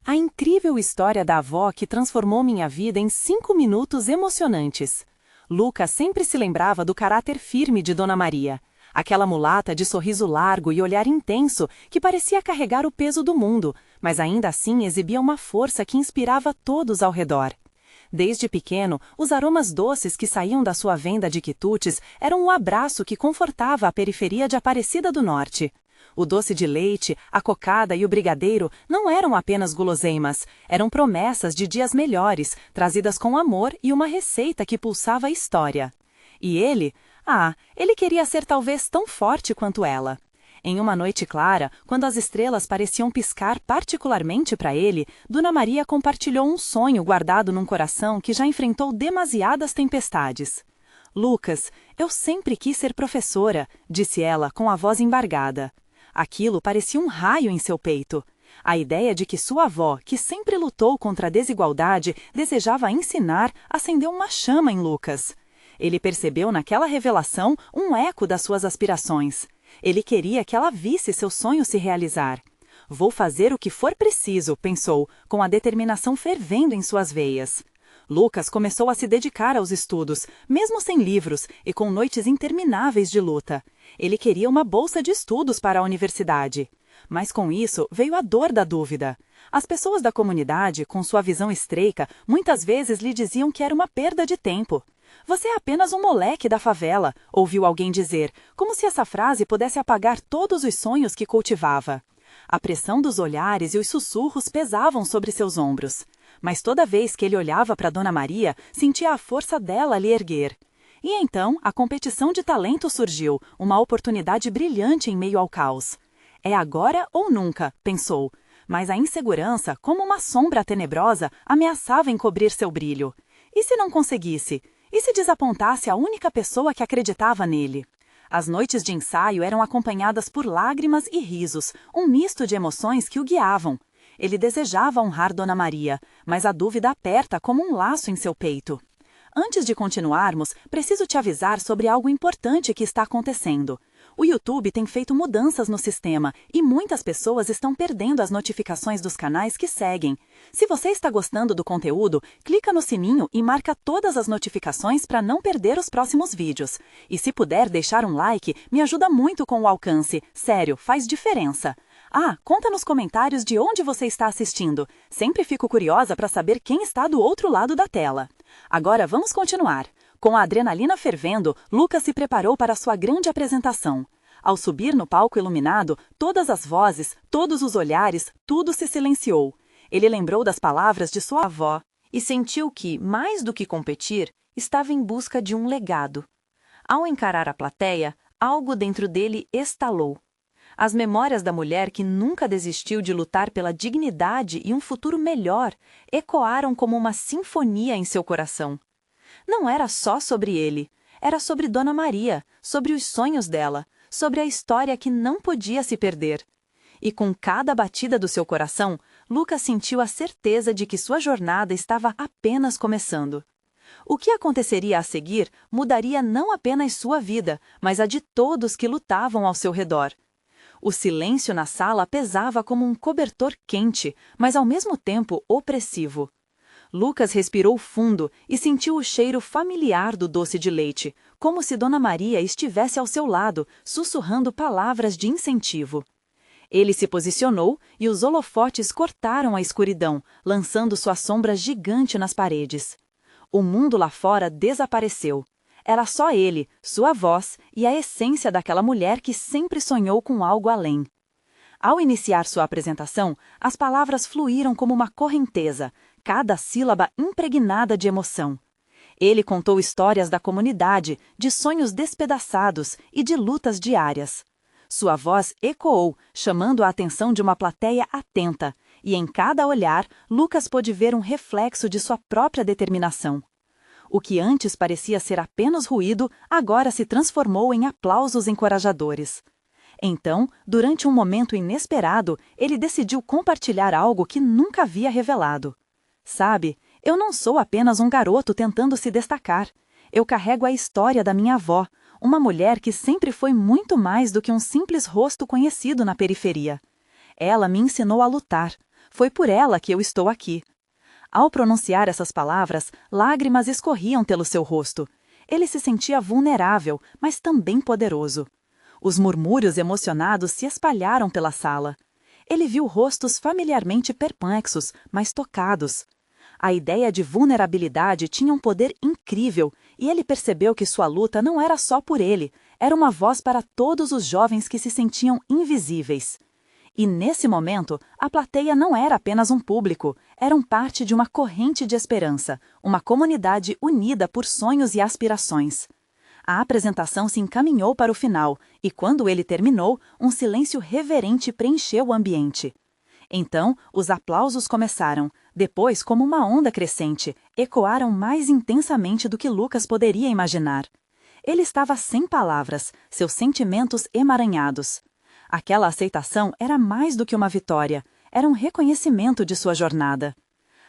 A incrível história da avó que transformou minha vida em 5 minutos emocionantes. Lucas sempre se lembrava do caráter firme de Dona Maria. Aquela mulata de sorriso largo e olhar intenso que parecia carregar o peso do mundo, mas ainda assim exibia uma força que inspirava todos ao redor. Desde pequeno, os aromas doces que saíam da sua venda de quitutes eram o abraço que confortava a periferia de Aparecida do Norte. O doce de leite, a cocada e o brigadeiro não eram apenas guloseimas, eram promessas de dias melhores, trazidas com amor e uma receita que pulsava a história. E ele? Ele queria ser talvez tão forte quanto ela. Em uma noite clara, quando as estrelas pareciam piscar particularmente para ele, Dona Maria compartilhou um sonho guardado num coração que já enfrentou demasiadas tempestades. Lucas, eu sempre quis ser professora, disse ela com a voz embargada. Aquilo parecia um raio em seu peito. A ideia de que sua avó, que sempre lutou contra a desigualdade, desejava ensinar, acendeu uma chama em Lucas. Ele percebeu naquela revelação um eco das suas aspirações. Ele queria que ela visse seu sonho se realizar. Vou fazer o que for preciso, pensou, com a determinação fervendo em suas veias. Lucas começou a se dedicar aos estudos, mesmo sem livros e com noites intermináveis de luta. Ele queria uma bolsa de estudos para a universidade. Mas com isso veio a dor da dúvida. As pessoas da comunidade, com sua visão estreica, muitas vezes lhe diziam que era uma perda de tempo. Você é apenas um moleque da favela, ouviu alguém dizer, como se essa frase pudesse apagar todos os sonhos que cultivava. A pressão dos olhares e os sussurros pesavam sobre seus ombros. Mas toda vez que ele olhava para Dona Maria, sentia a força dela lhe erguer. E então a competição de talento surgiu, uma oportunidade brilhante em meio ao caos. É agora ou nunca, pensou. Mas a insegurança, como uma sombra tenebrosa, ameaçava encobrir seu brilho. E se não conseguisse? E se desapontasse a única pessoa que acreditava nele? As noites de ensaio eram acompanhadas por lágrimas e risos, um misto de emoções que o guiavam. Ele desejava honrar Dona Maria, mas a dúvida aperta como um laço em seu peito. Antes de continuarmos, preciso te avisar sobre algo importante que está acontecendo. O YouTube tem feito mudanças no sistema e muitas pessoas estão perdendo as notificações dos canais que seguem. Se você está gostando do conteúdo, clica no sininho e marca todas as notificações para não perder os próximos vídeos. E se puder deixar um like, me ajuda muito com o alcance. Sério, faz diferença. Conta nos comentários de onde você está assistindo. Sempre fico curiosa para saber quem está do outro lado da tela. Agora vamos continuar. Com a adrenalina fervendo, Lucas se preparou para sua grande apresentação. Ao subir no palco iluminado, todas as vozes, todos os olhares, tudo se silenciou. Ele lembrou das palavras de sua avó e sentiu que, mais do que competir, estava em busca de um legado. Ao encarar a plateia, algo dentro dele estalou. As memórias da mulher que nunca desistiu de lutar pela dignidade e um futuro melhor ecoaram como uma sinfonia em seu coração. Não era só sobre ele, era sobre Dona Maria, sobre os sonhos dela, sobre a história que não podia se perder. E com cada batida do seu coração, Lucas sentiu a certeza de que sua jornada estava apenas começando. O que aconteceria a seguir mudaria não apenas sua vida, mas a de todos que lutavam ao seu redor. O silêncio na sala pesava como um cobertor quente, mas ao mesmo tempo opressivo. Lucas respirou fundo e sentiu o cheiro familiar do doce de leite, como se Dona Maria estivesse ao seu lado, sussurrando palavras de incentivo. Ele se posicionou e os holofotes cortaram a escuridão, lançando sua sombra gigante nas paredes. O mundo lá fora desapareceu. Era só ele, sua voz e a essência daquela mulher que sempre sonhou com algo além. Ao iniciar sua apresentação, as palavras fluíram como uma correnteza, cada sílaba impregnada de emoção. Ele contou histórias da comunidade, de sonhos despedaçados e de lutas diárias. Sua voz ecoou, chamando a atenção de uma plateia atenta, e em cada olhar, Lucas pôde ver um reflexo de sua própria determinação. O que antes parecia ser apenas ruído, agora se transformou em aplausos encorajadores. Então, durante um momento inesperado, ele decidiu compartilhar algo que nunca havia revelado. Sabe, eu não sou apenas um garoto tentando se destacar. Eu carrego a história da minha avó, uma mulher que sempre foi muito mais do que um simples rosto conhecido na periferia. Ela me ensinou a lutar. Foi por ela que eu estou aqui. Ao pronunciar essas palavras, lágrimas escorriam pelo seu rosto. Ele se sentia vulnerável, mas também poderoso. Os murmúrios emocionados se espalharam pela sala. Ele viu rostos familiarmente perplexos, mas tocados. A ideia de vulnerabilidade tinha um poder incrível, e ele percebeu que sua luta não era só por ele, era uma voz para todos os jovens que se sentiam invisíveis. E nesse momento, a plateia não era apenas um público, eram parte de uma corrente de esperança, uma comunidade unida por sonhos e aspirações. A apresentação se encaminhou para o final, e quando ele terminou, um silêncio reverente preencheu o ambiente. Então, os aplausos começaram. Depois, como uma onda crescente, ecoaram mais intensamente do que Lucas poderia imaginar. Ele estava sem palavras, seus sentimentos emaranhados. Aquela aceitação era mais do que uma vitória, era um reconhecimento de sua jornada.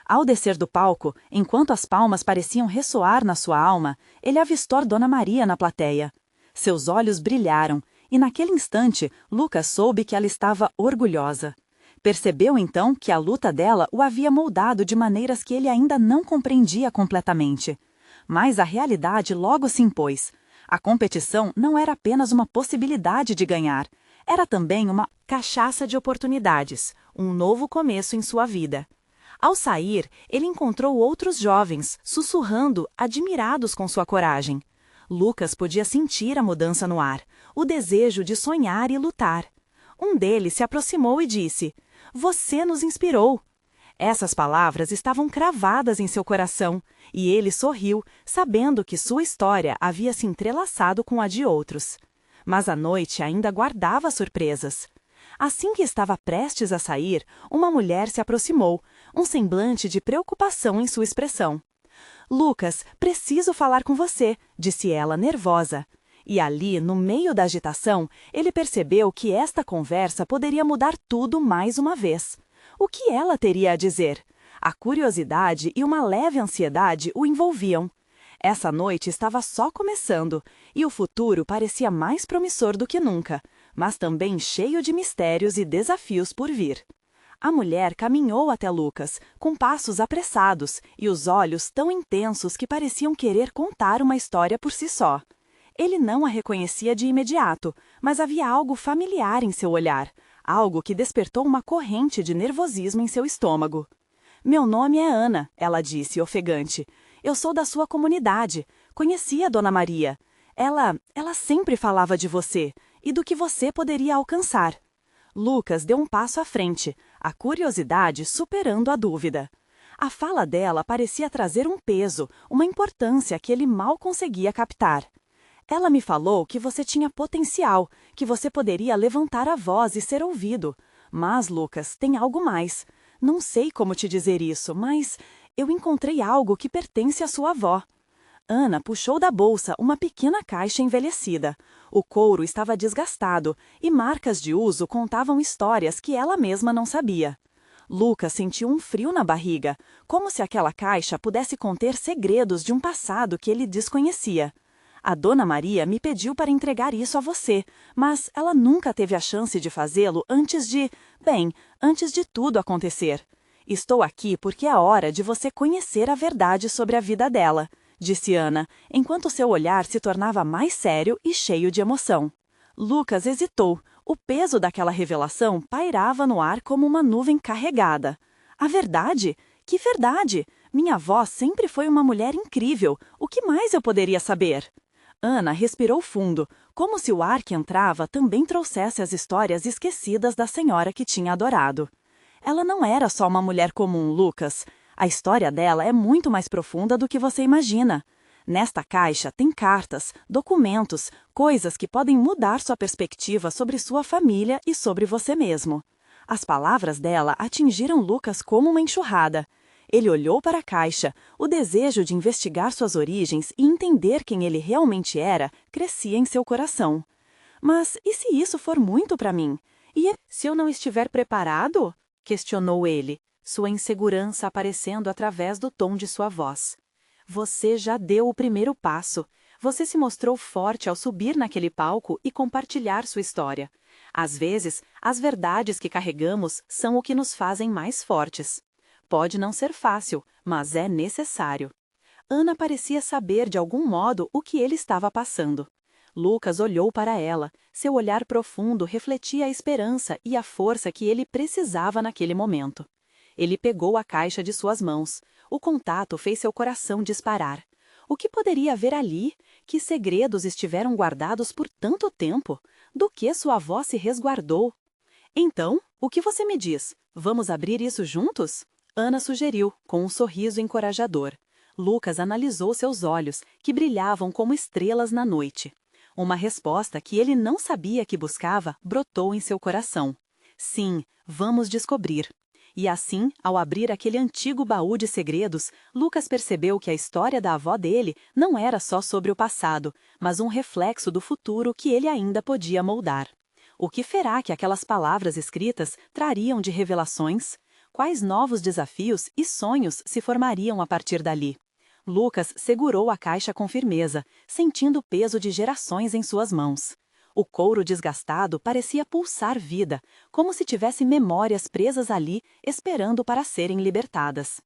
Ao descer do palco, enquanto as palmas pareciam ressoar na sua alma, ele avistou Dona Maria na plateia. Seus olhos brilharam, e naquele instante, Lucas soube que ela estava orgulhosa. Percebeu então que a luta dela o havia moldado de maneiras que ele ainda não compreendia completamente. Mas a realidade logo se impôs. A competição não era apenas uma possibilidade de ganhar, era também uma cachaça de oportunidades, um novo começo em sua vida. Ao sair, ele encontrou outros jovens, sussurrando, admirados com sua coragem. Lucas podia sentir a mudança no ar, o desejo de sonhar e lutar. Um deles se aproximou e disse: "Você nos inspirou." Essas palavras estavam cravadas em seu coração, e ele sorriu, sabendo que sua história havia se entrelaçado com a de outros. Mas a noite ainda guardava surpresas. Assim que estava prestes a sair, uma mulher se aproximou, um semblante de preocupação em sua expressão. "Lucas, preciso falar com você", disse ela nervosa. E ali, no meio da agitação, ele percebeu que esta conversa poderia mudar tudo mais uma vez. O que ela teria a dizer? A curiosidade e uma leve ansiedade o envolviam. Essa noite estava só começando, e o futuro parecia mais promissor do que nunca, mas também cheio de mistérios e desafios por vir. A mulher caminhou até Lucas, com passos apressados e os olhos tão intensos que pareciam querer contar uma história por si só. Ele não a reconhecia de imediato, mas havia algo familiar em seu olhar, algo que despertou uma corrente de nervosismo em seu estômago. "Meu nome é Ana", ela disse, ofegante. "Eu sou da sua comunidade. Conheci a Dona Maria. Ela sempre falava de você e do que você poderia alcançar." Lucas deu um passo à frente, a curiosidade superando a dúvida. A fala dela parecia trazer um peso, uma importância que ele mal conseguia captar. "Ela me falou que você tinha potencial, que você poderia levantar a voz e ser ouvido. Mas, Lucas, tem algo mais. Não sei como te dizer isso, mas eu encontrei algo que pertence à sua avó." Ana puxou da bolsa uma pequena caixa envelhecida. O couro estava desgastado e marcas de uso contavam histórias que ela mesma não sabia. Lucas sentiu um frio na barriga, como se aquela caixa pudesse conter segredos de um passado que ele desconhecia. "A Dona Maria me pediu para entregar isso a você, mas ela nunca teve a chance de fazê-lo antes de tudo acontecer. Estou aqui porque é hora de você conhecer a verdade sobre a vida dela", disse Ana, enquanto seu olhar se tornava mais sério e cheio de emoção. Lucas hesitou. O peso daquela revelação pairava no ar como uma nuvem carregada. "A verdade? Que verdade? Minha avó sempre foi uma mulher incrível. O que mais eu poderia saber?" Ana respirou fundo, como se o ar que entrava também trouxesse as histórias esquecidas da senhora que tinha adorado. Ela não era só uma mulher comum, Lucas. A história dela é muito mais profunda do que você imagina. Nesta caixa tem cartas, documentos, coisas que podem mudar sua perspectiva sobre sua família e sobre você mesmo. As palavras dela atingiram Lucas como uma enxurrada. Ele olhou para a caixa, o desejo de investigar suas origens e entender quem ele realmente era crescia em seu coração. "Mas e se isso for muito para mim? E se eu não estiver preparado?" questionou ele, sua insegurança aparecendo através do tom de sua voz. "Você já deu o primeiro passo. Você se mostrou forte ao subir naquele palco e compartilhar sua história. Às vezes, as verdades que carregamos são o que nos fazem mais fortes. Pode não ser fácil, mas é necessário. Ana parecia saber de algum modo o que ele estava passando. Lucas olhou para ela. Seu olhar profundo refletia a esperança e a força que ele precisava naquele momento. Ele pegou a caixa de suas mãos. O contato fez seu coração disparar. O que poderia haver ali? Que segredos estiveram guardados por tanto tempo? Do que sua avó se resguardou? Então, o que você me diz? Vamos abrir isso juntos? Ana sugeriu, com um sorriso encorajador. Lucas analisou seus olhos, que brilhavam como estrelas na noite. Uma resposta que ele não sabia que buscava brotou em seu coração. Sim, vamos descobrir. E assim, ao abrir aquele antigo baú de segredos, Lucas percebeu que a história da avó dele não era só sobre o passado, mas um reflexo do futuro que ele ainda podia moldar. O que será que aquelas palavras escritas trariam de revelações? Quais novos desafios e sonhos se formariam a partir dali? Lucas segurou a caixa com firmeza, sentindo o peso de gerações em suas mãos. O couro desgastado parecia pulsar vida, como se tivesse memórias presas ali, esperando para serem libertadas.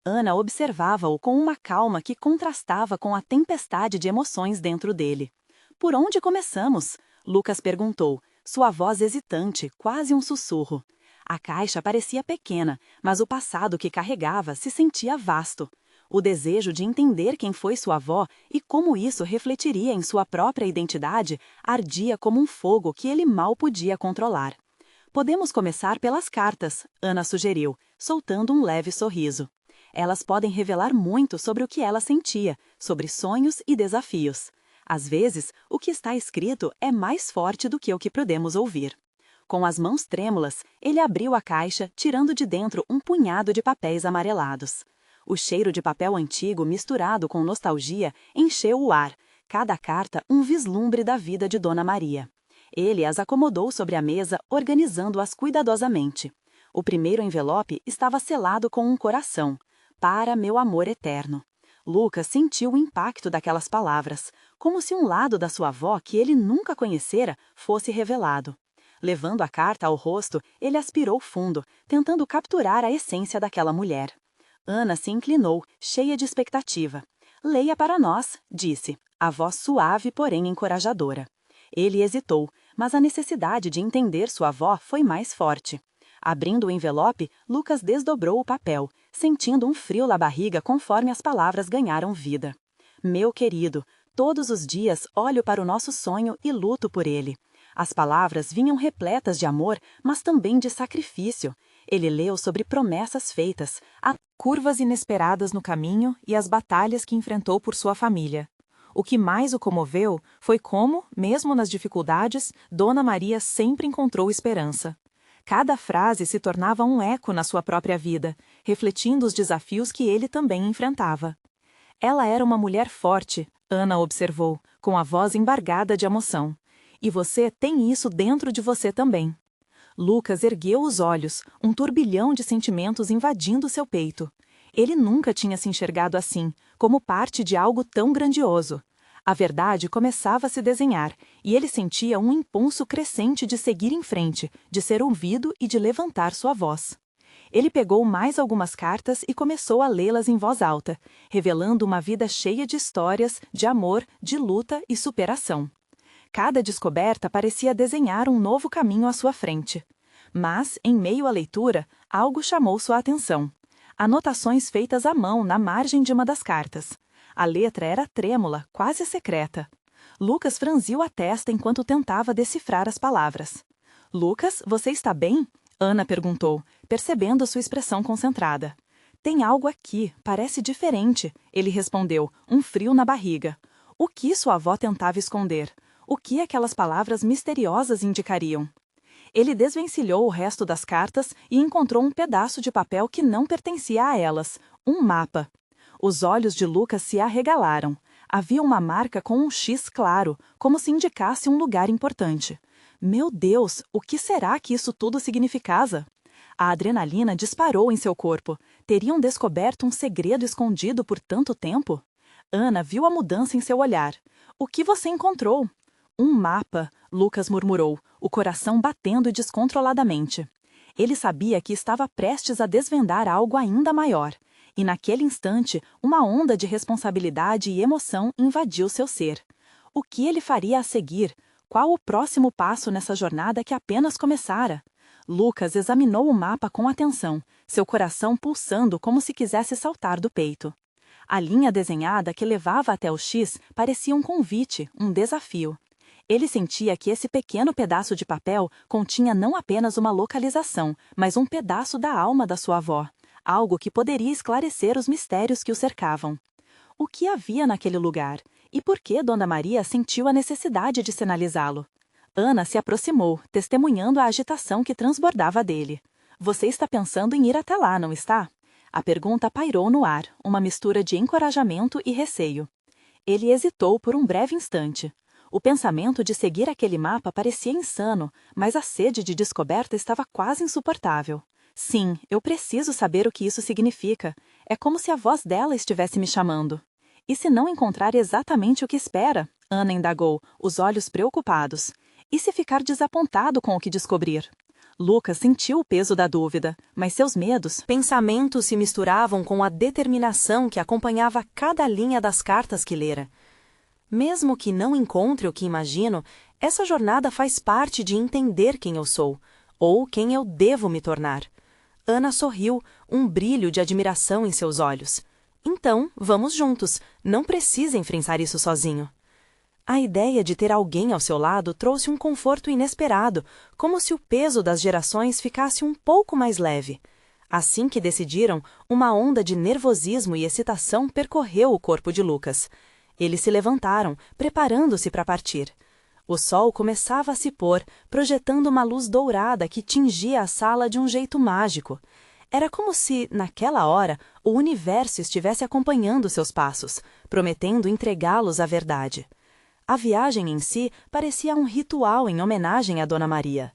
Ana observava-o com uma calma que contrastava com a tempestade de emoções dentro dele. "Por onde começamos?" Lucas perguntou, sua voz hesitante, quase um sussurro. A caixa parecia pequena, mas o passado que carregava se sentia vasto. O desejo de entender quem foi sua avó e como isso refletiria em sua própria identidade ardia como um fogo que ele mal podia controlar. "Podemos começar pelas cartas", Ana sugeriu, soltando um leve sorriso. Elas podem revelar muito sobre o que ela sentia, sobre sonhos e desafios. Às vezes, o que está escrito é mais forte do que o que podemos ouvir. Com as mãos trêmulas, ele abriu a caixa, tirando de dentro um punhado de papéis amarelados. O cheiro de papel antigo misturado com nostalgia encheu o ar, cada carta um vislumbre da vida de Dona Maria. Ele as acomodou sobre a mesa, organizando-as cuidadosamente. O primeiro envelope estava selado com um coração, "Para meu amor eterno". Lucas sentiu o impacto daquelas palavras, como se um lado da sua avó que ele nunca conhecera fosse revelado. Levando a carta ao rosto, ele aspirou fundo, tentando capturar a essência daquela mulher. Ana se inclinou, cheia de expectativa. "Leia para nós", disse, a voz suave, porém encorajadora. Ele hesitou, mas a necessidade de entender sua avó foi mais forte. Abrindo o envelope, Lucas desdobrou o papel, sentindo um frio na barriga conforme as palavras ganharam vida. "Meu querido, todos os dias olho para o nosso sonho e luto por ele." As palavras vinham repletas de amor, mas também de sacrifício. Ele leu sobre promessas feitas, as curvas inesperadas no caminho e as batalhas que enfrentou por sua família. O que mais o comoveu foi como, mesmo nas dificuldades, Dona Maria sempre encontrou esperança. Cada frase se tornava um eco na sua própria vida, refletindo os desafios que ele também enfrentava. "Ela era uma mulher forte", Ana observou, com a voz embargada de emoção. "E você tem isso dentro de você também." Lucas ergueu os olhos, um turbilhão de sentimentos invadindo seu peito. Ele nunca tinha se enxergado assim, como parte de algo tão grandioso. A verdade começava a se desenhar, e ele sentia um impulso crescente de seguir em frente, de ser ouvido e de levantar sua voz. Ele pegou mais algumas cartas e começou a lê-las em voz alta, revelando uma vida cheia de histórias, de amor, de luta e superação. Cada descoberta parecia desenhar um novo caminho à sua frente. Mas, em meio à leitura, algo chamou sua atenção. Anotações feitas à mão na margem de uma das cartas. A letra era trêmula, quase secreta. Lucas franziu a testa enquanto tentava decifrar as palavras. "Lucas, você está bem?" Ana perguntou, percebendo sua expressão concentrada. "Tem algo aqui, parece diferente", ele respondeu, um frio na barriga. O que sua avó tentava esconder? O que aquelas palavras misteriosas indicariam? Ele desvencilhou o resto das cartas e encontrou um pedaço de papel que não pertencia a elas, um mapa. Os olhos de Lucas se arregalaram. Havia uma marca com um X claro, como se indicasse um lugar importante. Meu Deus, o que será que isso tudo significava? A adrenalina disparou em seu corpo. Teriam descoberto um segredo escondido por tanto tempo? Ana viu a mudança em seu olhar. "O que você encontrou?" Um mapa, Lucas murmurou, o coração batendo descontroladamente. Ele sabia que estava prestes a desvendar algo ainda maior, e naquele instante, uma onda de responsabilidade e emoção invadiu seu ser. O que ele faria a seguir? Qual o próximo passo nessa jornada que apenas começara? Lucas examinou o mapa com atenção, seu coração pulsando como se quisesse saltar do peito. A linha desenhada que levava até o X parecia um convite, um desafio. Ele sentia que esse pequeno pedaço de papel continha não apenas uma localização, mas um pedaço da alma da sua avó, algo que poderia esclarecer os mistérios que o cercavam. O que havia naquele lugar? E por que Dona Maria sentiu a necessidade de sinalizá-lo? Ana se aproximou, testemunhando a agitação que transbordava dele. Você está pensando em ir até lá, não está? A pergunta pairou no ar, uma mistura de encorajamento e receio. Ele hesitou por um breve instante. O pensamento de seguir aquele mapa parecia insano, mas a sede de descoberta estava quase insuportável. Sim, eu preciso saber o que isso significa. É como se a voz dela estivesse me chamando. E se não encontrar exatamente o que espera? Ana indagou, os olhos preocupados. E se ficar desapontado com o que descobrir? Lucas sentiu o peso da dúvida, mas seus pensamentos se misturavam com a determinação que acompanhava cada linha das cartas que lera. Mesmo que não encontre o que imagino, essa jornada faz parte de entender quem eu sou, ou quem eu devo me tornar. Ana sorriu, um brilho de admiração em seus olhos. Então, vamos juntos, não precisa enfrentar isso sozinho. A ideia de ter alguém ao seu lado trouxe um conforto inesperado, como se o peso das gerações ficasse um pouco mais leve. Assim que decidiram, uma onda de nervosismo e excitação percorreu o corpo de Lucas. Eles se levantaram, preparando-se para partir. O sol começava a se pôr, projetando uma luz dourada que tingia a sala de um jeito mágico. Era como se, naquela hora, o universo estivesse acompanhando seus passos, prometendo entregá-los à verdade. A viagem em si parecia um ritual em homenagem a Dona Maria.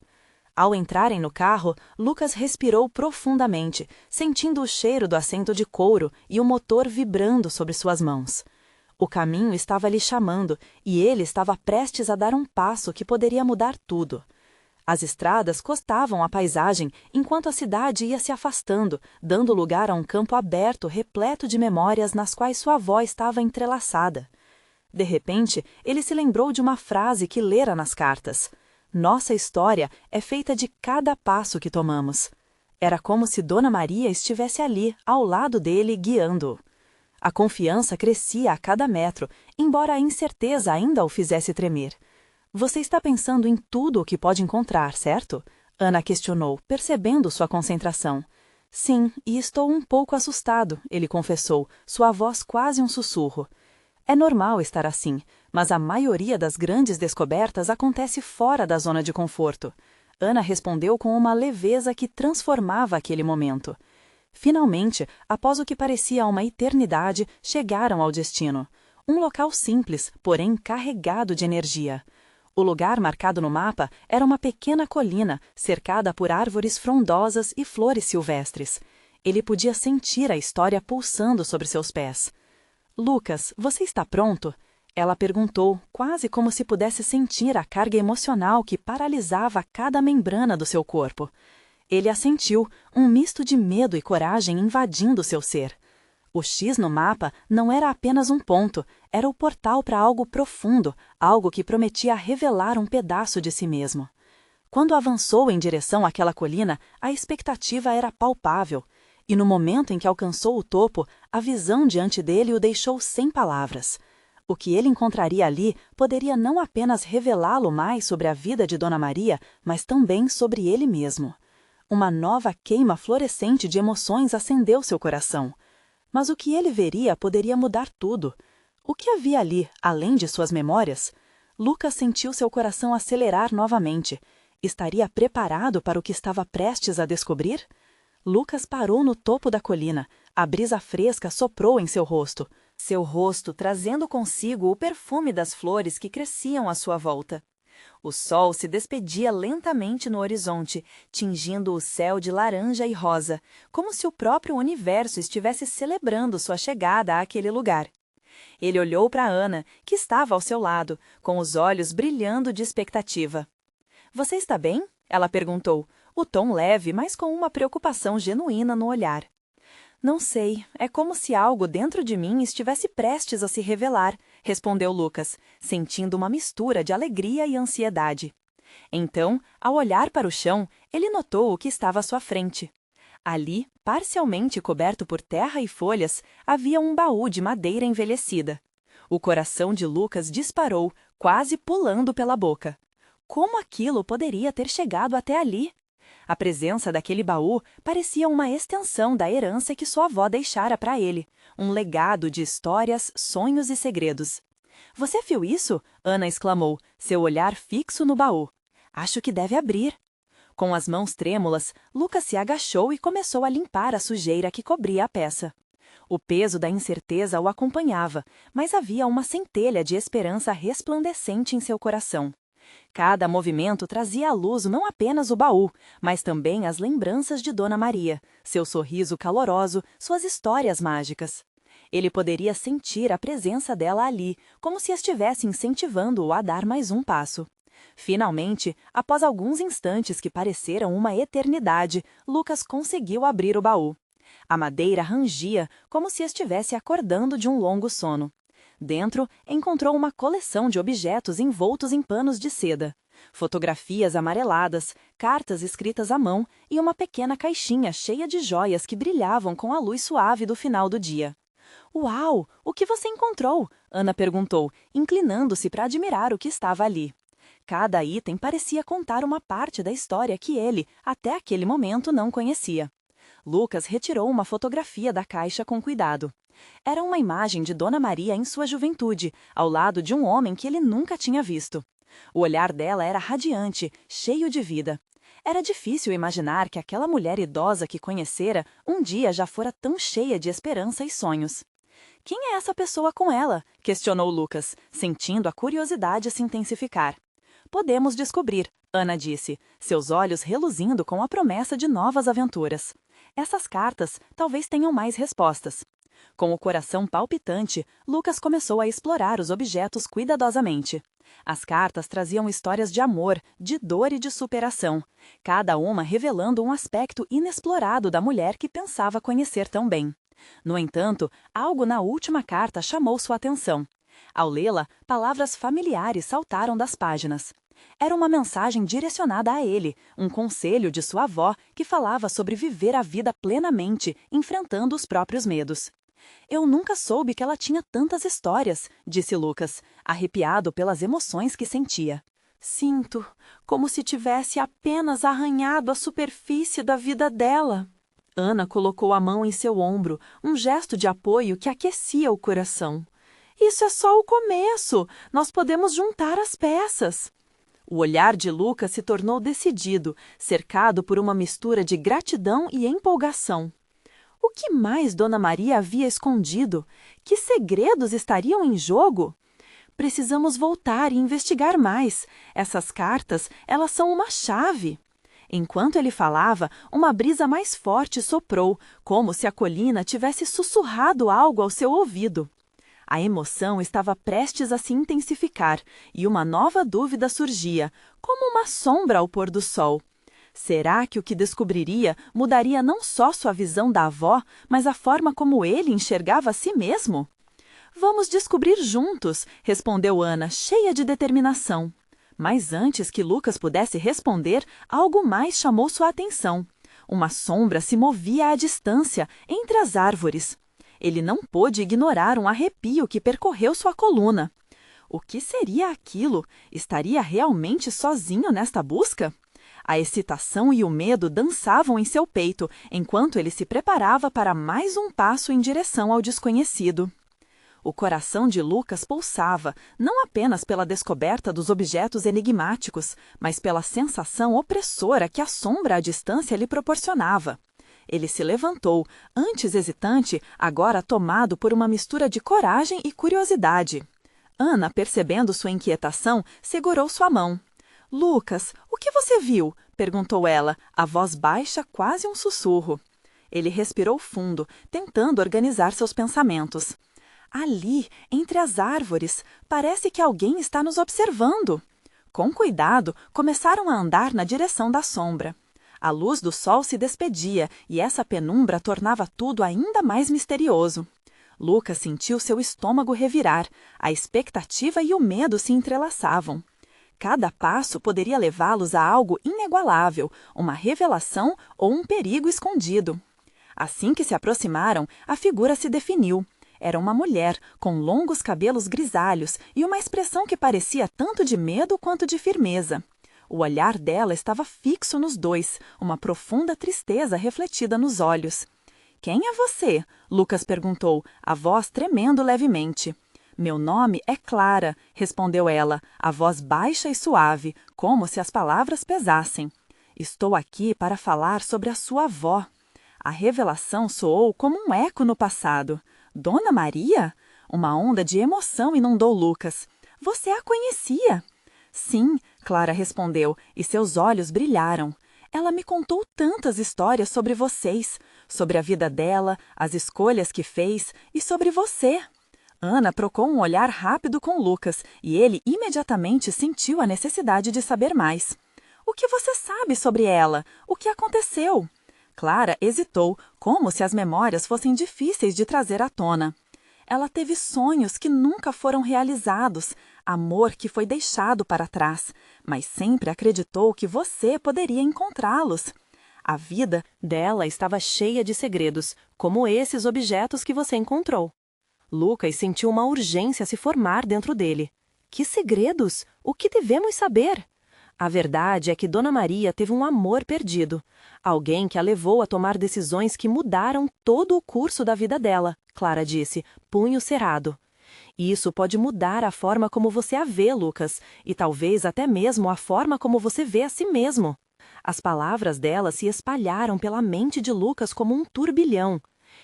Ao entrarem no carro, Lucas respirou profundamente, sentindo o cheiro do assento de couro e o motor vibrando sobre suas mãos. O caminho estava lhe chamando e ele estava prestes a dar um passo que poderia mudar tudo. As estradas costavam a paisagem enquanto a cidade ia se afastando, dando lugar a um campo aberto repleto de memórias nas quais sua avó estava entrelaçada. De repente, ele se lembrou de uma frase que lera nas cartas. Nossa história é feita de cada passo que tomamos. Era como se Dona Maria estivesse ali, ao lado dele, guiando-o. A confiança crescia a cada metro, embora a incerteza ainda o fizesse tremer. Você está pensando em tudo o que pode encontrar, certo? Ana questionou, percebendo sua concentração. Sim, e estou um pouco assustado, ele confessou, sua voz quase um sussurro. É normal estar assim, mas a maioria das grandes descobertas acontece fora da zona de conforto. Ana respondeu com uma leveza que transformava aquele momento. Finalmente, após o que parecia uma eternidade, chegaram ao destino. Um local simples, porém carregado de energia. O lugar marcado no mapa era uma pequena colina, cercada por árvores frondosas e flores silvestres. Ele podia sentir a história pulsando sobre seus pés. Lucas, você está pronto? Ela perguntou, quase como se pudesse sentir a carga emocional que paralisava cada membrana do seu corpo. Ele assentiu, um misto de medo e coragem invadindo seu ser. O X no mapa não era apenas um ponto, era o portal para algo profundo, algo que prometia revelar um pedaço de si mesmo. Quando avançou em direção àquela colina, a expectativa era palpável. E no momento em que alcançou o topo, a visão diante dele o deixou sem palavras. O que ele encontraria ali poderia não apenas revelá-lo mais sobre a vida de Dona Maria, mas também sobre ele mesmo. Uma nova queima florescente de emoções acendeu seu coração. Mas o que ele veria poderia mudar tudo. O que havia ali, além de suas memórias? Lucas sentiu seu coração acelerar novamente. Estaria preparado para o que estava prestes a descobrir? Lucas parou no topo da colina. A brisa fresca soprou em seu rosto trazendo consigo o perfume das flores que cresciam à sua volta. O sol se despedia lentamente no horizonte, tingindo o céu de laranja e rosa, como se o próprio universo estivesse celebrando sua chegada àquele lugar. Ele olhou para Ana, que estava ao seu lado, com os olhos brilhando de expectativa. Você está bem? Ela perguntou, o tom leve, mas com uma preocupação genuína no olhar. Não sei, é como se algo dentro de mim estivesse prestes a se revelar, respondeu Lucas, sentindo uma mistura de alegria e ansiedade. Então, ao olhar para o chão, ele notou o que estava à sua frente. Ali, parcialmente coberto por terra e folhas, havia um baú de madeira envelhecida. O coração de Lucas disparou, quase pulando pela boca. Como aquilo poderia ter chegado até ali? A presença daquele baú parecia uma extensão da herança que sua avó deixara para ele, um legado de histórias, sonhos e segredos. Você viu isso? Ana exclamou, seu olhar fixo no baú. Acho que deve abrir. Com as mãos trêmulas, Lucas se agachou e começou a limpar a sujeira que cobria a peça. O peso da incerteza o acompanhava, mas havia uma centelha de esperança resplandecente em seu coração. Cada movimento trazia à luz não apenas o baú, mas também as lembranças de Dona Maria, seu sorriso caloroso, suas histórias mágicas. Ele poderia sentir a presença dela ali, como se estivesse incentivando-o a dar mais um passo. Finalmente, após alguns instantes que pareceram uma eternidade, Lucas conseguiu abrir o baú. A madeira rangia, como se estivesse acordando de um longo sono. Dentro, encontrou uma coleção de objetos envoltos em panos de seda. Fotografias amareladas, cartas escritas à mão e uma pequena caixinha cheia de joias que brilhavam com a luz suave do final do dia. Uau! O que você encontrou? Ana perguntou, inclinando-se para admirar o que estava ali. Cada item parecia contar uma parte da história que ele, até aquele momento, não conhecia. Lucas retirou uma fotografia da caixa com cuidado. Era uma imagem de Dona Maria em sua juventude, ao lado de um homem que ele nunca tinha visto. O olhar dela era radiante, cheio de vida. Era difícil imaginar que aquela mulher idosa que conhecera um dia já fora tão cheia de esperança e sonhos. Quem é essa pessoa com ela? Questionou Lucas, sentindo a curiosidade se intensificar. Podemos descobrir, Ana disse, seus olhos reluzindo com a promessa de novas aventuras. Essas cartas talvez tenham mais respostas. Com o coração palpitante, Lucas começou a explorar os objetos cuidadosamente. As cartas traziam histórias de amor, de dor e de superação, cada uma revelando um aspecto inexplorado da mulher que pensava conhecer tão bem. No entanto, algo na última carta chamou sua atenção. Ao lê-la, palavras familiares saltaram das páginas. Era uma mensagem direcionada a ele, um conselho de sua avó que falava sobre viver a vida plenamente, enfrentando os próprios medos. Eu nunca soube que ela tinha tantas histórias, disse Lucas, arrepiado pelas emoções que sentia. Sinto, como se tivesse apenas arranhado a superfície da vida dela. Ana colocou a mão em seu ombro, um gesto de apoio que aquecia o coração. Isso é só o começo, nós podemos juntar as peças. O olhar de Lucas se tornou decidido, cercado por uma mistura de gratidão e empolgação. O que mais Dona Maria havia escondido? Que segredos estariam em jogo? Precisamos voltar e investigar mais. Essas cartas, elas são uma chave. Enquanto ele falava, uma brisa mais forte soprou, como se a colina tivesse sussurrado algo ao seu ouvido. A emoção estava prestes a se intensificar e uma nova dúvida surgia, como uma sombra ao pôr do sol. Será que o que descobriria mudaria não só sua visão da avó, mas a forma como ele enxergava a si mesmo? Vamos descobrir juntos, respondeu Ana, cheia de determinação. Mas antes que Lucas pudesse responder, algo mais chamou sua atenção. Uma sombra se movia à distância, entre as árvores. Ele não pôde ignorar um arrepio que percorreu sua coluna. O que seria aquilo? Estaria realmente sozinho nesta busca? A excitação e o medo dançavam em seu peito, enquanto ele se preparava para mais um passo em direção ao desconhecido. O coração de Lucas pulsava, não apenas pela descoberta dos objetos enigmáticos, mas pela sensação opressora que a sombra à distância lhe proporcionava. Ele se levantou, antes hesitante, agora tomado por uma mistura de coragem e curiosidade. Ana, percebendo sua inquietação, segurou sua mão. Lucas, o que você viu? Perguntou ela, a voz baixa, quase um sussurro. Ele respirou fundo, tentando organizar seus pensamentos. Ali, entre as árvores, parece que alguém está nos observando. Com cuidado, começaram a andar na direção da sombra. A luz do sol se despedia e essa penumbra tornava tudo ainda mais misterioso. Lucas sentiu seu estômago revirar, a expectativa e o medo se entrelaçavam. Cada passo poderia levá-los a algo inigualável, uma revelação ou um perigo escondido. Assim que se aproximaram, a figura se definiu. Era uma mulher, com longos cabelos grisalhos e uma expressão que parecia tanto de medo quanto de firmeza. O olhar dela estava fixo nos dois, uma profunda tristeza refletida nos olhos. "Quem é você?" Lucas perguntou, a voz tremendo levemente. "Meu nome é Clara", respondeu ela, a voz baixa e suave, como se as palavras pesassem. "Estou aqui para falar sobre a sua avó." A revelação soou como um eco no passado. "Dona Maria?" Uma onda de emoção inundou Lucas. "Você a conhecia?" "Sim", Clara respondeu, e seus olhos brilharam. "Ela me contou tantas histórias sobre vocês, sobre a vida dela, as escolhas que fez e sobre você." Ana trocou um olhar rápido com Lucas e ele imediatamente sentiu a necessidade de saber mais. "O que você sabe sobre ela? O que aconteceu?" Clara hesitou, como se as memórias fossem difíceis de trazer à tona. "Ela teve sonhos que nunca foram realizados, amor que foi deixado para trás, mas sempre acreditou que você poderia encontrá-los." A vida dela estava cheia de segredos, como esses objetos que você encontrou. Lucas sentiu uma urgência se formar dentro dele. Que segredos? O que devemos saber? A verdade é que Dona Maria teve um amor perdido. Alguém que a levou a tomar decisões que mudaram todo o curso da vida dela, Clara disse, punho cerrado. Isso pode mudar a forma como você a vê, Lucas, e talvez até mesmo a forma como você vê a si mesmo. As palavras dela se espalharam pela mente de Lucas como um turbilhão.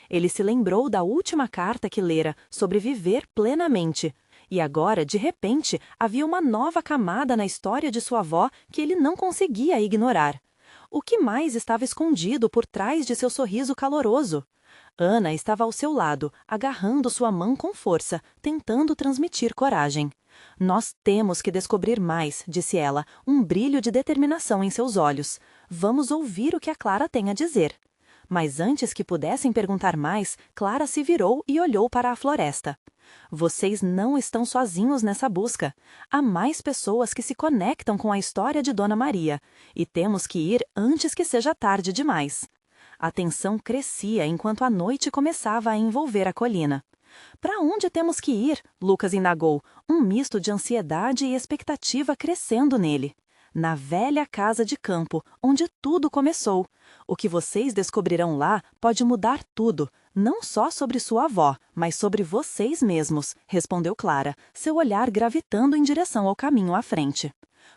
Ele se lembrou da última carta que lera sobre viver plenamente. E agora, de repente, havia uma nova camada na história de sua avó que ele não conseguia ignorar. O que mais estava escondido por trás de seu sorriso caloroso? Ana estava ao seu lado, agarrando sua mão com força, tentando transmitir coragem. "Nós temos que descobrir mais", disse ela, um brilho de determinação em seus olhos. "Vamos ouvir o que a Clara tem a dizer." Mas antes que pudessem perguntar mais, Clara se virou e olhou para a floresta. "Vocês não estão sozinhos nessa busca. Há mais pessoas que se conectam com a história de Dona Maria, e temos que ir antes que seja tarde demais." A tensão crescia enquanto a noite começava a envolver a colina. "Para onde temos que ir?" Lucas indagou, um misto de ansiedade e expectativa crescendo nele. "Na velha casa de campo, onde tudo começou. O que vocês descobrirão lá pode mudar tudo, não só sobre sua avó, mas sobre vocês mesmos", respondeu Clara, seu olhar gravitando em direção ao caminho à frente.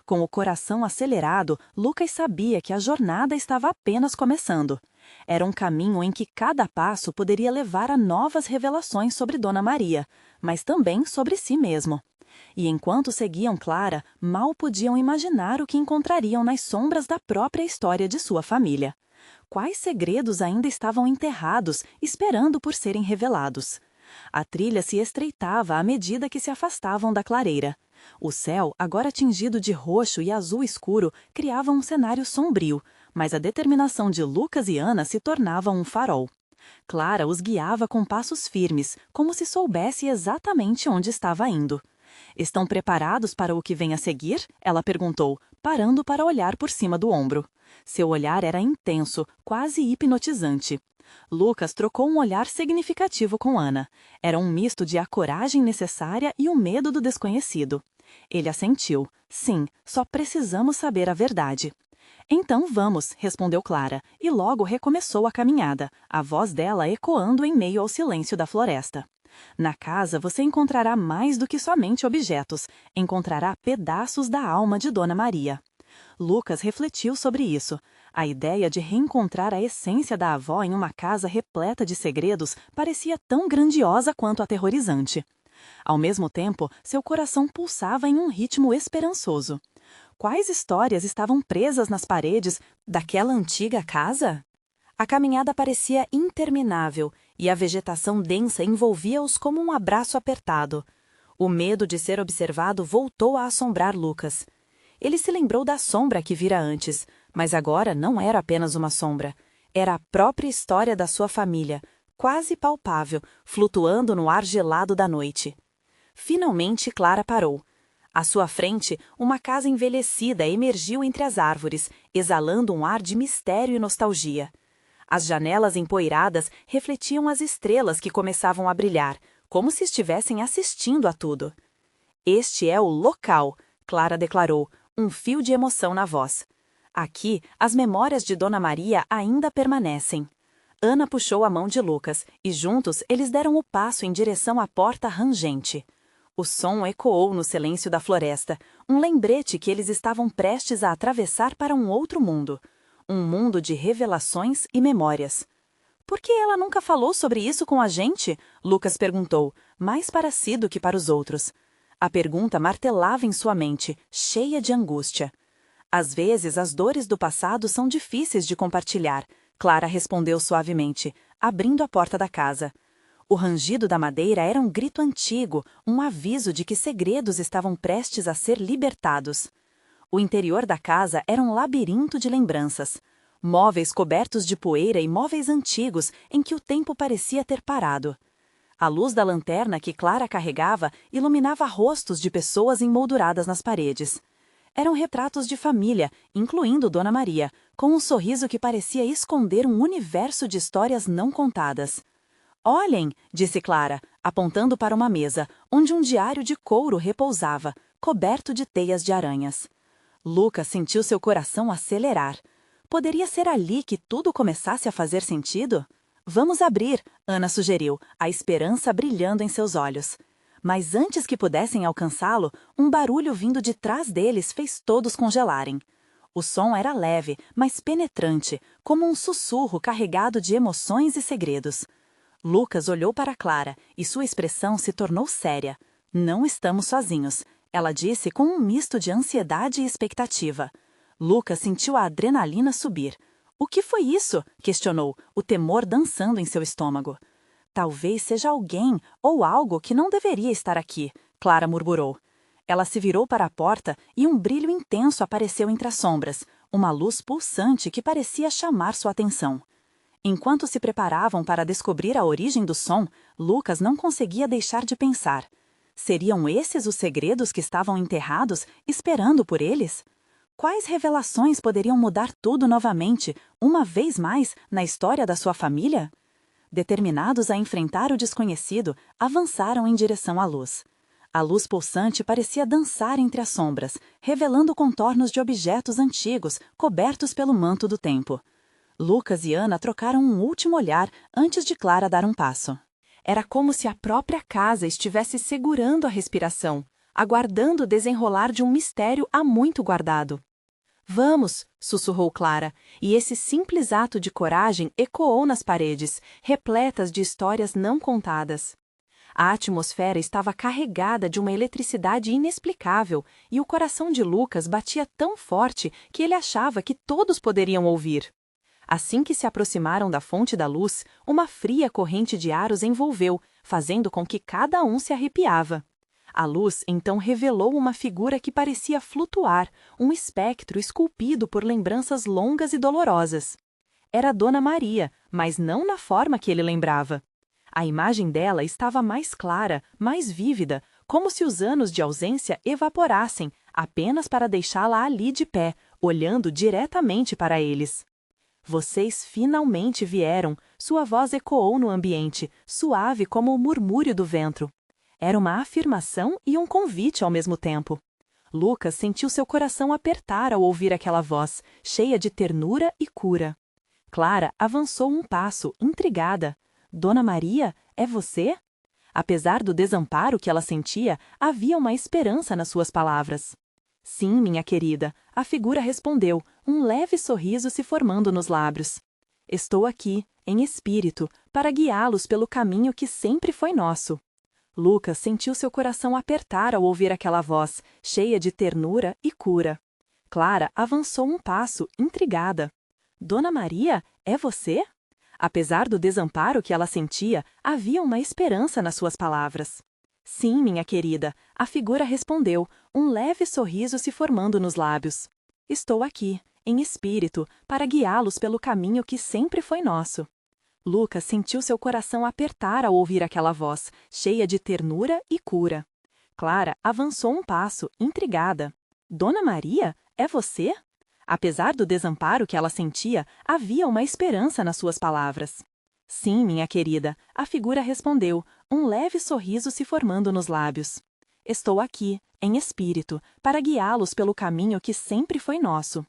Com o coração acelerado, Lucas sabia que a jornada estava apenas começando. Era um caminho em que cada passo poderia levar a novas revelações sobre Dona Maria, mas também sobre si mesmo. E enquanto seguiam Clara, mal podiam imaginar o que encontrariam nas sombras da própria história de sua família. Quais segredos ainda estavam enterrados, esperando por serem revelados? A trilha se estreitava à medida que se afastavam da clareira. O céu, agora tingido de roxo e azul escuro, criava um cenário sombrio, mas a determinação de Lucas e Ana se tornava um farol. Clara os guiava com passos firmes, como se soubesse exatamente onde estava indo. "Estão preparados para o que vem a seguir?" ela perguntou, parando para olhar por cima do ombro. Seu olhar era intenso, quase hipnotizante. Lucas trocou um olhar significativo com Ana. Era um misto de a coragem necessária e o medo do desconhecido. Ele assentiu. "Sim, só precisamos saber a verdade." "Então vamos", respondeu Clara, e logo recomeçou a caminhada, a voz dela ecoando em meio ao silêncio da floresta. "Na casa você encontrará mais do que somente objetos, encontrará pedaços da alma de Dona Maria." Lucas refletiu sobre isso. A ideia de reencontrar a essência da avó em uma casa repleta de segredos parecia tão grandiosa quanto aterrorizante. Ao mesmo tempo, seu coração pulsava em um ritmo esperançoso. Quais histórias estavam presas nas paredes daquela antiga casa? A caminhada parecia interminável, e a vegetação densa envolvia-os como um abraço apertado. O medo de ser observado voltou a assombrar Lucas. Ele se lembrou da sombra que vira antes, mas agora não era apenas uma sombra. Era a própria história da sua família, quase palpável, flutuando no ar gelado da noite. Finalmente Clara parou. À sua frente, uma casa envelhecida emergiu entre as árvores, exalando um ar de mistério e nostalgia. As janelas empoeiradas refletiam as estrelas que começavam a brilhar, como se estivessem assistindo a tudo. "Este é o local", Clara declarou, um fio de emoção na voz. "Aqui, as memórias de Dona Maria ainda permanecem." Ana puxou a mão de Lucas, e juntos eles deram o passo em direção à porta rangente. O som ecoou no silêncio da floresta, um lembrete que eles estavam prestes a atravessar para um outro mundo. Um mundo de revelações e memórias. "Por que ela nunca falou sobre isso com a gente?" Lucas perguntou, mais para si do que para os outros. A pergunta martelava em sua mente, cheia de angústia. "Às vezes, as dores do passado são difíceis de compartilhar", Clara respondeu suavemente, abrindo a porta da casa. O rangido da madeira era um grito antigo, um aviso de que segredos estavam prestes a ser libertados. O interior da casa era um labirinto de lembranças. Móveis cobertos de poeira e móveis antigos em que o tempo parecia ter parado. A luz da lanterna que Clara carregava iluminava rostos de pessoas emolduradas nas paredes. Eram retratos de família, incluindo Dona Maria, com um sorriso que parecia esconder um universo de histórias não contadas. "Olhem", disse Clara, apontando para uma mesa, onde um diário de couro repousava, coberto de teias de aranhas. Lucas sentiu seu coração acelerar. Poderia ser ali que tudo começasse a fazer sentido? "Vamos abrir", Ana sugeriu, a esperança brilhando em seus olhos. Mas antes que pudessem alcançá-lo, um barulho vindo de trás deles fez todos congelarem. O som era leve, mas penetrante, como um sussurro carregado de emoções e segredos. Lucas olhou para Clara e sua expressão se tornou séria. "Não estamos sozinhos", ela disse com um misto de ansiedade e expectativa. Lucas sentiu a adrenalina subir. "O que foi isso?" questionou, o temor dançando em seu estômago. "Talvez seja alguém ou algo que não deveria estar aqui", Clara murmurou. Ela se virou para a porta e um brilho intenso apareceu entre as sombras, uma luz pulsante que parecia chamar sua atenção. Enquanto se preparavam para descobrir a origem do som, Lucas não conseguia deixar de pensar. Seriam esses os segredos que estavam enterrados, esperando por eles? Quais revelações poderiam mudar tudo novamente, uma vez mais, na história da sua família? Determinados a enfrentar o desconhecido, avançaram em direção à luz. A luz pulsante parecia dançar entre as sombras, revelando contornos de objetos antigos, cobertos pelo manto do tempo. Lucas e Ana trocaram um último olhar antes de Clara dar um passo. Era como se a própria casa estivesse segurando a respiração, aguardando o desenrolar de um mistério há muito guardado. "Vamos", sussurrou Clara, e esse simples ato de coragem ecoou nas paredes, repletas de histórias não contadas. A atmosfera estava carregada de uma eletricidade inexplicável, e o coração de Lucas batia tão forte que ele achava que todos poderiam ouvir. Assim que se aproximaram da fonte da luz, uma fria corrente de ar os envolveu, fazendo com que cada um se arrepiava. A luz então revelou uma figura que parecia flutuar, um espectro esculpido por lembranças longas e dolorosas. Era Dona Maria, mas não na forma que ele lembrava. A imagem dela estava mais clara, mais vívida, como se os anos de ausência evaporassem, apenas para deixá-la ali de pé, olhando diretamente para eles. "Vocês finalmente vieram", sua voz ecoou no ambiente, suave como o murmúrio do vento. Era uma afirmação e um convite ao mesmo tempo. Lucas sentiu seu coração apertar ao ouvir aquela voz, cheia de ternura e cura. Clara avançou um passo, intrigada. "Dona Maria, é você?" Apesar do desamparo que ela sentia, havia uma esperança nas suas palavras. "Sim, minha querida", a figura respondeu, um leve sorriso se formando nos lábios. "Estou aqui, em espírito, para guiá-los pelo caminho que sempre foi nosso." Lucas sentiu seu coração apertar ao ouvir aquela voz, cheia de ternura e cura. Clara avançou um passo, intrigada. "Dona Maria, é você?" Apesar do desamparo que ela sentia, havia uma esperança nas suas palavras. Sim, minha querida, a figura respondeu, um leve sorriso se formando nos lábios. Estou aqui, em espírito, para guiá-los pelo caminho que sempre foi nosso. Lucas sentiu seu coração apertar ao ouvir aquela voz, cheia de ternura e cura. Clara avançou um passo, intrigada. Dona Maria, é você? Apesar do desamparo que ela sentia, havia uma esperança nas suas palavras. Sim, minha querida, a figura respondeu, um leve sorriso se formando nos lábios. Estou aqui, em espírito, para guiá-los pelo caminho que sempre foi nosso.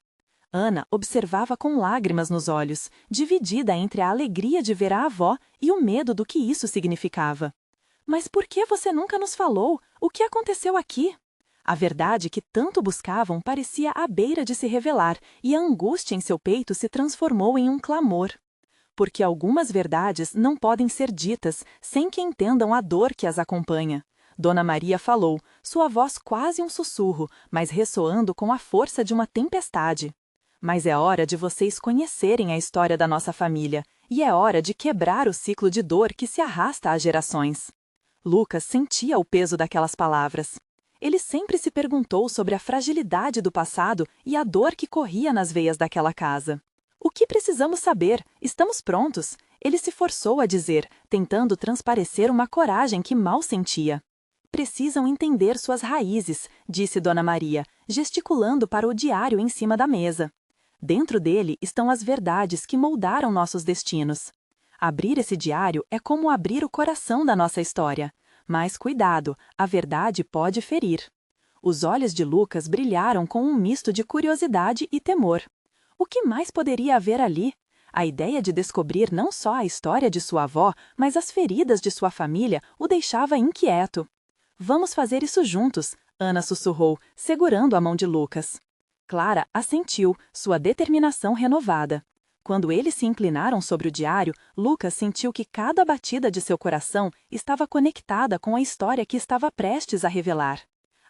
Ana observava com lágrimas nos olhos, dividida entre a alegria de ver a avó e o medo do que isso significava. Mas por que você nunca nos falou? O que aconteceu aqui? A verdade que tanto buscavam parecia à beira de se revelar, e a angústia em seu peito se transformou em um clamor. Porque algumas verdades não podem ser ditas sem que entendam a dor que as acompanha. Dona Maria falou, sua voz quase um sussurro, mas ressoando com a força de uma tempestade. Mas é hora de vocês conhecerem a história da nossa família, e é hora de quebrar o ciclo de dor que se arrasta há gerações. Lucas sentia o peso daquelas palavras. Ele sempre se perguntou sobre a fragilidade do passado e a dor que corria nas veias daquela casa. O que precisamos saber? Estamos prontos. Ele se forçou a dizer, tentando transparecer uma coragem que mal sentia. Precisam entender suas raízes, disse Dona Maria, gesticulando para o diário em cima da mesa. Dentro dele estão as verdades que moldaram nossos destinos. Abrir esse diário é como abrir o coração da nossa história. Mas cuidado, a verdade pode ferir. Os olhos de Lucas brilharam com um misto de curiosidade e temor. O que mais poderia haver ali? A ideia de descobrir não só a história de sua avó, mas as feridas de sua família o deixava inquieto. Vamos fazer isso juntos, Ana sussurrou, segurando a mão de Lucas. Clara assentiu, sua determinação renovada. Quando eles se inclinaram sobre o diário, Lucas sentiu que cada batida de seu coração estava conectada com a história que estava prestes a revelar.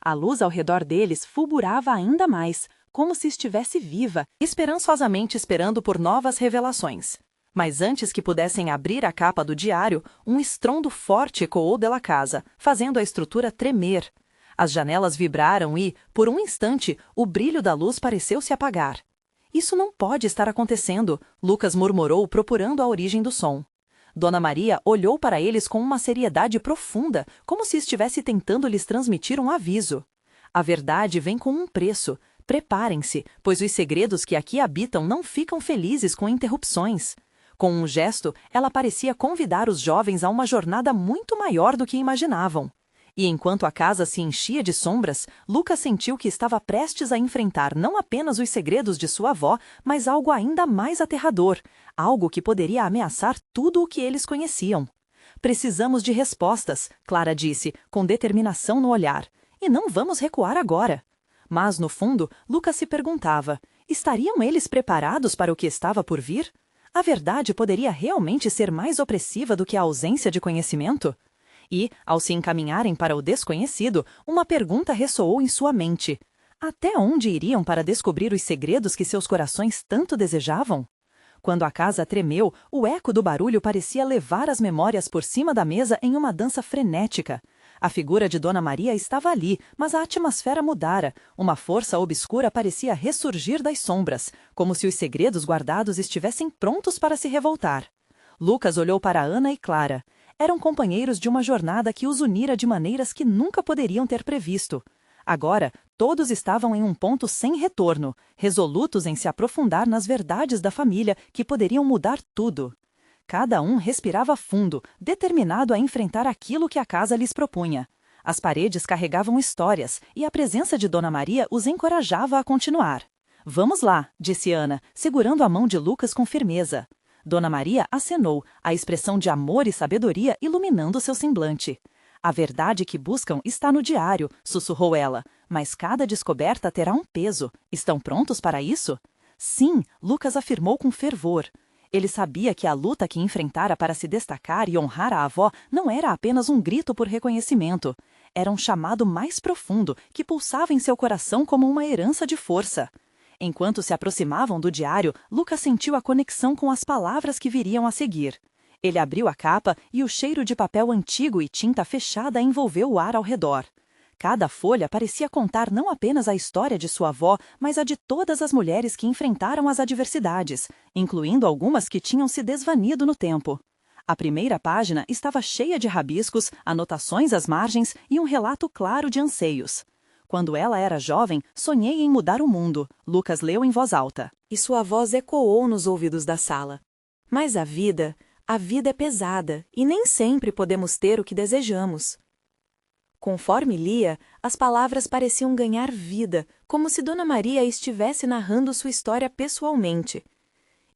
A luz ao redor deles fulgurava ainda mais, como se estivesse viva, esperançosamente esperando por novas revelações. Mas antes que pudessem abrir a capa do diário, um estrondo forte ecoou pela casa, fazendo a estrutura tremer. As janelas vibraram e, por um instante, o brilho da luz pareceu se apagar. Isso não pode estar acontecendo, Lucas murmurou, procurando a origem do som. Dona Maria olhou para eles com uma seriedade profunda, como se estivesse tentando lhes transmitir um aviso. A verdade vem com um preço. Preparem-se, pois os segredos que aqui habitam não ficam felizes com interrupções. Com um gesto, ela parecia convidar os jovens a uma jornada muito maior do que imaginavam. E enquanto a casa se enchia de sombras, Lucas sentiu que estava prestes a enfrentar não apenas os segredos de sua avó, mas algo ainda mais aterrador, algo que poderia ameaçar tudo o que eles conheciam. Precisamos de respostas, Clara disse, com determinação no olhar. E não vamos recuar agora. Mas, no fundo, Lucas se perguntava, estariam eles preparados para o que estava por vir? A verdade poderia realmente ser mais opressiva do que a ausência de conhecimento? E, ao se encaminharem para o desconhecido, uma pergunta ressoou em sua mente. Até onde iriam para descobrir os segredos que seus corações tanto desejavam? Quando a casa tremeu, o eco do barulho parecia levar as memórias por cima da mesa em uma dança frenética. A figura de Dona Maria estava ali, mas a atmosfera mudara. Uma força obscura parecia ressurgir das sombras, como se os segredos guardados estivessem prontos para se revoltar. Lucas olhou para Ana e Clara. Eram companheiros de uma jornada que os unira de maneiras que nunca poderiam ter previsto. Agora, todos estavam em um ponto sem retorno, resolutos em se aprofundar nas verdades da família que poderiam mudar tudo. Cada um respirava fundo, determinado a enfrentar aquilo que a casa lhes propunha. As paredes carregavam histórias, e a presença de Dona Maria os encorajava a continuar. Vamos lá, disse Ana, segurando a mão de Lucas com firmeza. Dona Maria acenou, a expressão de amor e sabedoria iluminando seu semblante. A verdade que buscam está no diário, sussurrou ela, mas cada descoberta terá um peso. Estão prontos para isso? Sim, Lucas afirmou com fervor. Ele sabia que a luta que enfrentara para se destacar e honrar a avó não era apenas um grito por reconhecimento. Era um chamado mais profundo que pulsava em seu coração como uma herança de força. Enquanto se aproximavam do diário, Lucas sentiu a conexão com as palavras que viriam a seguir. Ele abriu a capa e o cheiro de papel antigo e tinta fechada envolveu o ar ao redor. Cada folha parecia contar não apenas a história de sua avó, mas a de todas as mulheres que enfrentaram as adversidades, incluindo algumas que tinham se desvanido no tempo. A primeira página estava cheia de rabiscos, anotações às margens e um relato claro de anseios. Quando ela era jovem, sonhei em mudar o mundo, Lucas leu em voz alta. E sua voz ecoou nos ouvidos da sala. Mas a vida é pesada e nem sempre podemos ter o que desejamos. Conforme lia, as palavras pareciam ganhar vida, como se Dona Maria estivesse narrando sua história pessoalmente.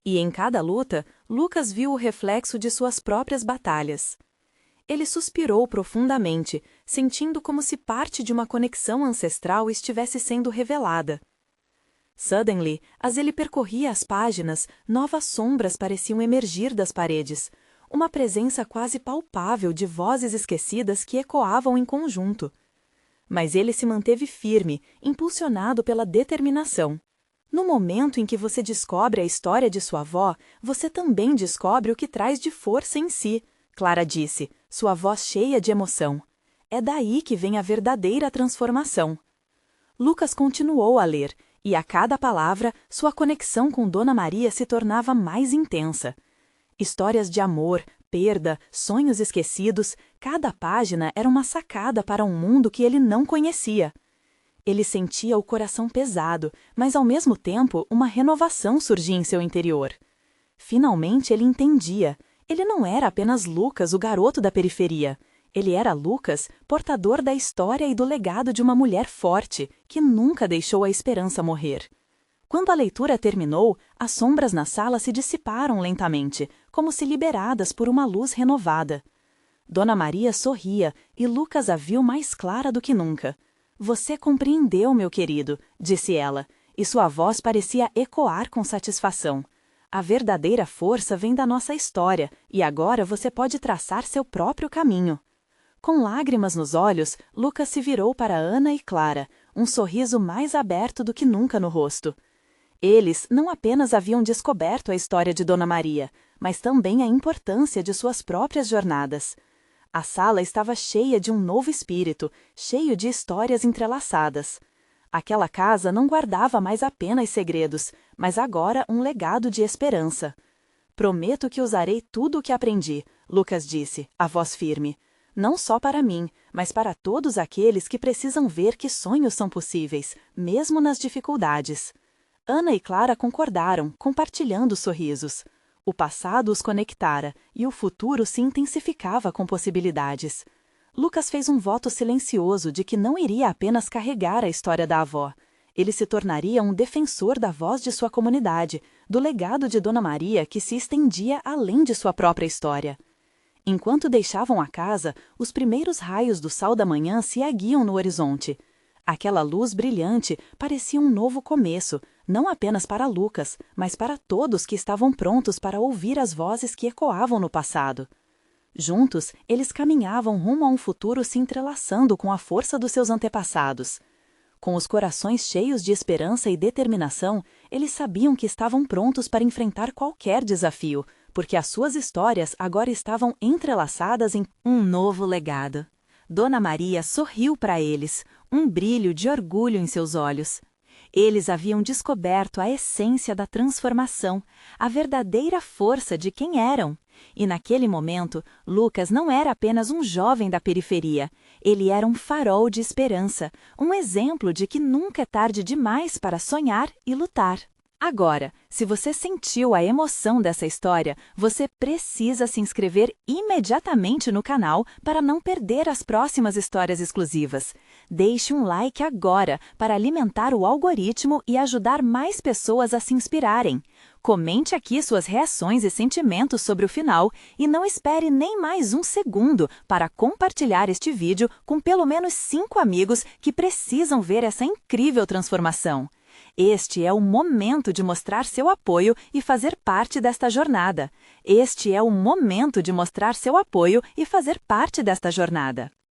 E em cada luta, Lucas viu o reflexo de suas próprias batalhas. Ele suspirou profundamente, sentindo como se parte de uma conexão ancestral estivesse sendo revelada. Suddenly, as ele percorria as páginas, novas sombras pareciam emergir das paredes, uma presença quase palpável de vozes esquecidas que ecoavam em conjunto. Mas ele se manteve firme, impulsionado pela determinação. No momento em que você descobre a história de sua avó, você também descobre o que traz de força em si, Clara disse, sua voz cheia de emoção. É daí que vem a verdadeira transformação. Lucas continuou a ler, e a cada palavra, sua conexão com Dona Maria se tornava mais intensa. Histórias de amor, perda, sonhos esquecidos, cada página era uma sacada para um mundo que ele não conhecia. Ele sentia o coração pesado, mas ao mesmo tempo uma renovação surgia em seu interior. Finalmente ele entendia. Ele não era apenas Lucas, o garoto da periferia. Ele era Lucas, portador da história e do legado de uma mulher forte, que nunca deixou a esperança morrer. Quando a leitura terminou, as sombras na sala se dissiparam lentamente, como se liberadas por uma luz renovada. Dona Maria sorria e Lucas a viu mais clara do que nunca. Você compreendeu, meu querido, disse ela, e sua voz parecia ecoar com satisfação. A verdadeira força vem da nossa história, e agora você pode traçar seu próprio caminho. Com lágrimas nos olhos, Lucas se virou para Ana e Clara, um sorriso mais aberto do que nunca no rosto. Eles não apenas haviam descoberto a história de Dona Maria, mas também a importância de suas próprias jornadas. A sala estava cheia de um novo espírito, cheio de histórias entrelaçadas. Aquela casa não guardava mais apenas segredos, mas agora um legado de esperança. Prometo que usarei tudo o que aprendi, Lucas disse, a voz firme. Não só para mim, mas para todos aqueles que precisam ver que sonhos são possíveis, mesmo nas dificuldades. Ana e Clara concordaram, compartilhando sorrisos. O passado os conectara e o futuro se intensificava com possibilidades. Lucas fez um voto silencioso de que não iria apenas carregar a história da avó. Ele se tornaria um defensor da voz de sua comunidade, do legado de Dona Maria que se estendia além de sua própria história. Enquanto deixavam a casa, os primeiros raios do sol da manhã se erguiam no horizonte. Aquela luz brilhante parecia um novo começo, não apenas para Lucas, mas para todos que estavam prontos para ouvir as vozes que ecoavam no passado. Juntos, eles caminhavam rumo a um futuro se entrelaçando com a força dos seus antepassados. Com os corações cheios de esperança e determinação, eles sabiam que estavam prontos para enfrentar qualquer desafio, porque as suas histórias agora estavam entrelaçadas em um novo legado. Dona Maria sorriu para eles, um brilho de orgulho em seus olhos. Eles haviam descoberto a essência da transformação, a verdadeira força de quem eram. E naquele momento, Lucas não era apenas um jovem da periferia. Ele era um farol de esperança, um exemplo de que nunca é tarde demais para sonhar e lutar. Agora, se você sentiu a emoção dessa história, você precisa se inscrever imediatamente no canal para não perder as próximas histórias exclusivas. Deixe um like agora para alimentar o algoritmo e ajudar mais pessoas a se inspirarem. Comente aqui suas reações e sentimentos sobre o final e não espere nem mais um segundo para compartilhar este vídeo com pelo menos 5 amigos que precisam ver essa incrível transformação. Este é o momento de mostrar seu apoio e fazer parte desta jornada. Este é o momento de mostrar seu apoio e fazer parte desta jornada.